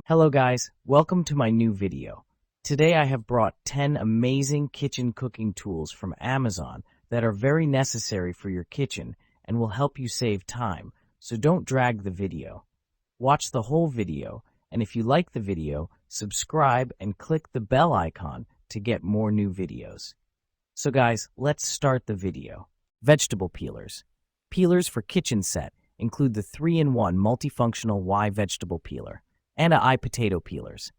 Hello guys, welcome to my new video. Today I have brought 10 amazing kitchen cooking tools from Amazon that are very necessary for your kitchen and will help you save time, so don't drag the video. Watch the whole video, and if you like the video, subscribe and click the bell icon to get more new videos. So guys, let's start the video. Vegetable peelers. Peelers for kitchen set include the 3-in-1 multifunctional Y vegetable peeler and I potato peelers.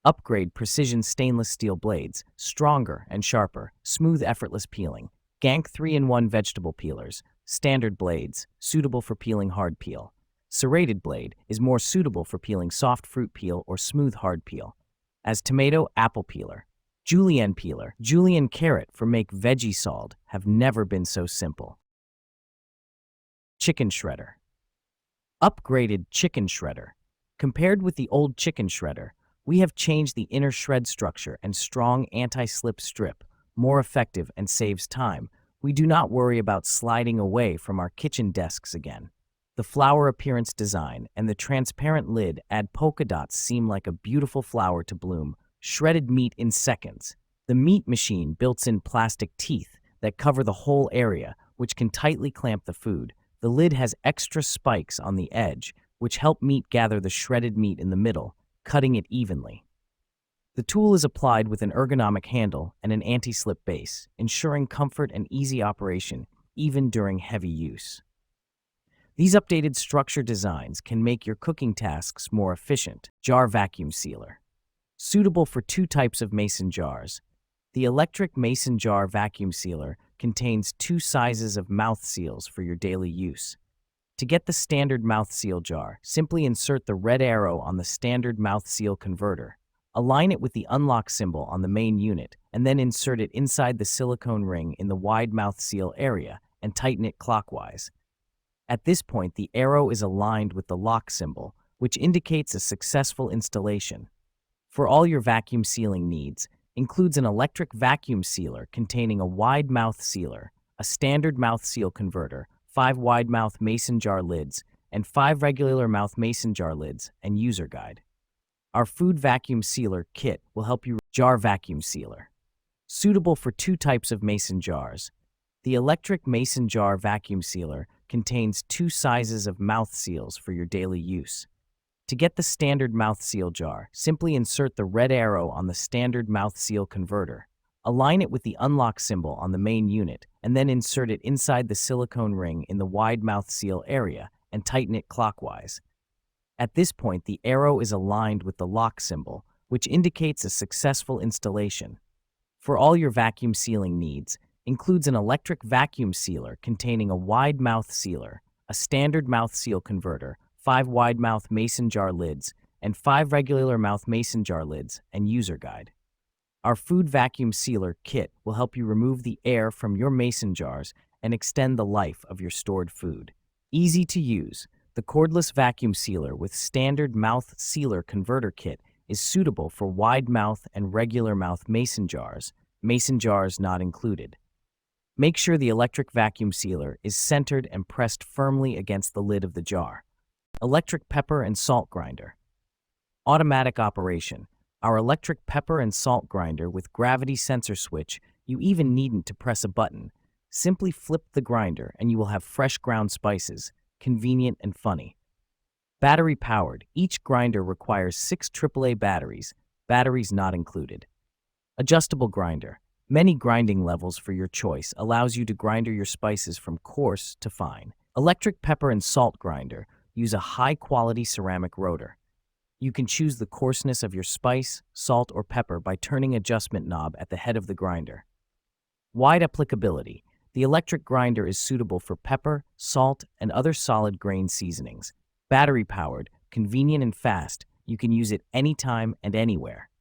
Upgrade precision stainless steel blades, stronger and sharper, smooth effortless peeling. Gank 3-in-1 vegetable peelers, standard blades, suitable for peeling hard peel. Serrated blade is more suitable for peeling soft fruit peel or smooth hard peel. As tomato apple peeler. Julienne peeler, Julienne carrot for make veggie salt have never been so simple. Chicken shredder. Upgraded chicken shredder. Compared with the old chicken shredder, we have changed the inner shred structure and strong anti-slip strip, more effective and saves time. We do not worry about sliding away from our kitchen desks again. The flower appearance design and the transparent lid add polka dots seem like a beautiful flower to bloom. Shredded meat in seconds. The meat machine built-in plastic teeth that cover the whole area, which can tightly clamp the food. The lid has extra spikes on the edge, which help meat gather the shredded meat in the middle, cutting it evenly. The tool is applied with an ergonomic handle and an anti-slip base, ensuring comfort and easy operation even during heavy use. These updated structure designs can make your cooking tasks more efficient. Jar vacuum sealer. Suitable for two types of mason jars. The electric mason jar vacuum sealer contains two sizes of mouth seals for your daily use. To get the standard mouth seal jar, simply insert the red arrow on the standard mouth seal converter. Align it with the unlock symbol on the main unit, and then insert it inside the silicone ring in the wide mouth seal area and tighten it clockwise. At this point, the arrow is aligned with the lock symbol, which indicates a successful installation. For all your vacuum sealing needs, includes an electric vacuum sealer containing a wide mouth sealer, a standard mouth seal converter, 5 wide mouth mason jar lids, and 5 regular mouth mason jar lids, and user guide. Our food vacuum sealer kit will help you. Jar vacuum sealer. Suitable for two types of mason jars. The electric mason jar vacuum sealer contains two sizes of mouth seals for your daily use. To get the standard mouth seal jar, simply insert the red arrow on the standard mouth seal converter. Align it with the unlock symbol on the main unit, and then insert it inside the silicone ring in the wide mouth seal area and tighten it clockwise. At this point, the arrow is aligned with the lock symbol, which indicates a successful installation. For all your vacuum sealing needs, includes an electric vacuum sealer containing a wide mouth sealer, a standard mouth seal converter, 5 wide mouth mason jar lids, and 5 regular mouth mason jar lids, and user guide. Our food vacuum sealer kit will help you remove the air from your mason jars and extend the life of your stored food. Easy to use, the cordless vacuum sealer with standard mouth sealer converter kit is suitable for wide mouth and regular mouth mason jars not included. Make sure the electric vacuum sealer is centered and pressed firmly against the lid of the jar. Electric pepper and salt grinder. Automatic operation. Our electric pepper and salt grinder with gravity sensor switch, you even needn't to press a button. Simply flip the grinder and you will have fresh ground spices, convenient and funny. Battery powered, each grinder requires 6 AAA batteries not included. Adjustable grinder, many grinding levels for your choice, allows you to grind your spices from coarse to fine. Electric pepper and salt grinder, use a high-quality ceramic rotor. You can choose the coarseness of your spice, salt, or pepper by turning adjustment knob at the head of the grinder. Wide applicability. The electric grinder is suitable for pepper, salt, and other solid grain seasonings. Battery-powered, convenient and fast, you can use it anytime and anywhere.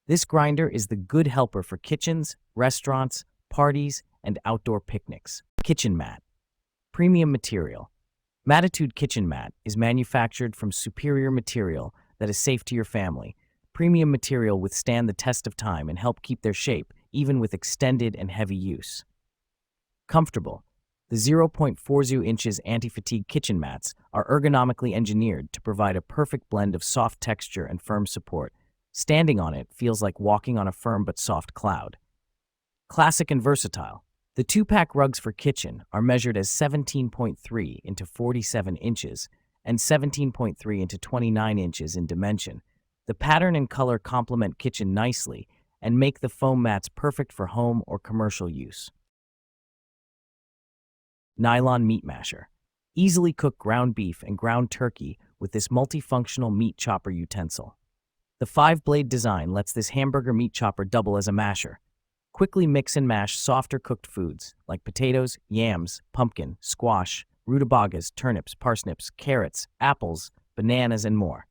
This grinder is the good helper for kitchens, restaurants, parties, and outdoor picnics. Kitchen mat. Premium material. Matitude kitchen mat is manufactured from superior material that is safe to your family. Premium material withstand the test of time and help keep their shape, even with extended and heavy use. Comfortable. The 0.40 inches anti-fatigue kitchen mats are ergonomically engineered to provide a perfect blend of soft texture and firm support. Standing on it feels like walking on a firm but soft cloud. Classic and versatile. The 2-pack rugs for kitchen are measured as 17.3 into 47 inches and 17.3 into 29 inches in dimension. The pattern and color complement kitchen nicely and make the foam mats perfect for home or commercial use. Nylon meat masher. Easily cook ground beef and ground turkey with this multifunctional meat chopper utensil. The 5-blade design lets this hamburger meat chopper double as a masher. Quickly mix and mash softer cooked foods like potatoes, yams, pumpkin, squash, rutabagas, turnips, parsnips, carrots, apples, bananas, and more.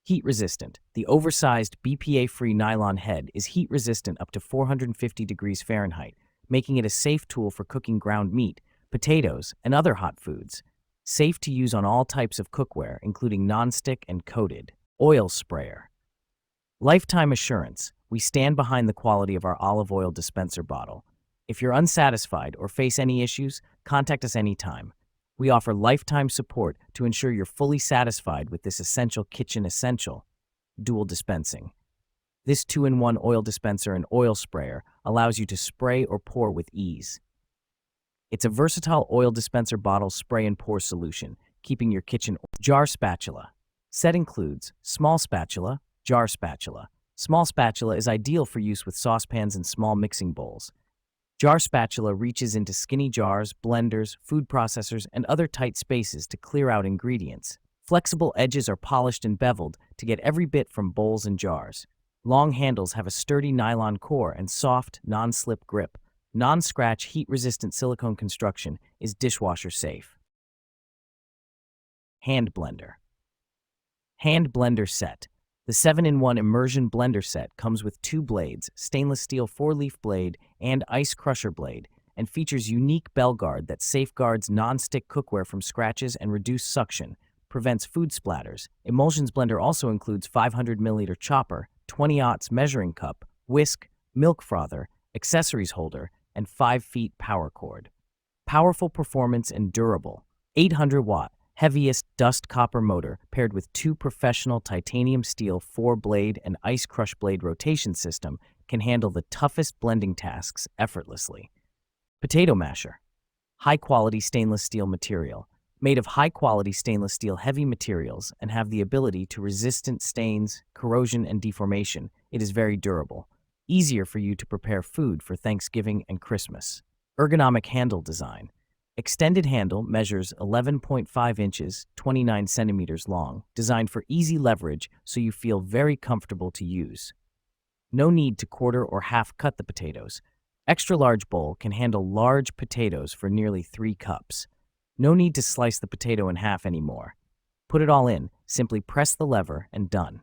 Heat resistant. The oversized BPA-free nylon head is heat resistant up to 450 degrees Fahrenheit, making it a safe tool for cooking ground meat, potatoes, and other hot foods. Safe to use on all types of cookware, including nonstick and coated. Oil sprayer. Lifetime assurance. We stand behind the quality of our olive oil dispenser bottle. If you're unsatisfied or face any issues, contact us anytime. We offer lifetime support to ensure you're fully satisfied with this essential kitchen essential. Dual dispensing. This 2-in-1 oil dispenser and oil sprayer allows you to spray or pour with ease. It's a versatile oil dispenser bottle spray and pour solution, keeping your kitchen. Jar spatula. Set includes small spatula, jar spatula. Small spatula is ideal for use with saucepans and small mixing bowls. Jar spatula reaches into skinny jars, blenders, food processors, and other tight spaces to clear out ingredients. Flexible edges are polished and beveled to get every bit from bowls and jars. Long handles have a sturdy nylon core and soft, non-slip grip. Non-scratch, heat-resistant silicone construction is dishwasher safe. Hand blender. Hand blender set. The 7-in-1 immersion blender set comes with 2 blades, stainless steel 4-leaf blade and ice crusher blade, and features unique bell guard that safeguards non-stick cookware from scratches and reduced suction, prevents food splatters. Emulsions blender also includes 500 milliliter chopper, 20-aughts measuring cup, whisk, milk frother, accessories holder, and 5 feet power cord. Powerful performance and durable. 800-watt. Heaviest dust copper motor paired with 2 professional titanium steel 4-blade and ice crush blade rotation system can handle the toughest blending tasks effortlessly. Potato masher. High-quality stainless steel material. Made of high-quality stainless steel heavy materials and have the ability to resistant stains, corrosion, and deformation, it is very durable. Easier for you to prepare food for Thanksgiving and Christmas. Ergonomic handle design. Extended handle measures 11.5 inches, 29 centimeters long, designed for easy leverage so you feel very comfortable to use. No need to quarter or half cut the potatoes. Extra large bowl can handle large potatoes for nearly 3 cups. No need to slice the potato in half anymore. Put it all in, simply press the lever and done.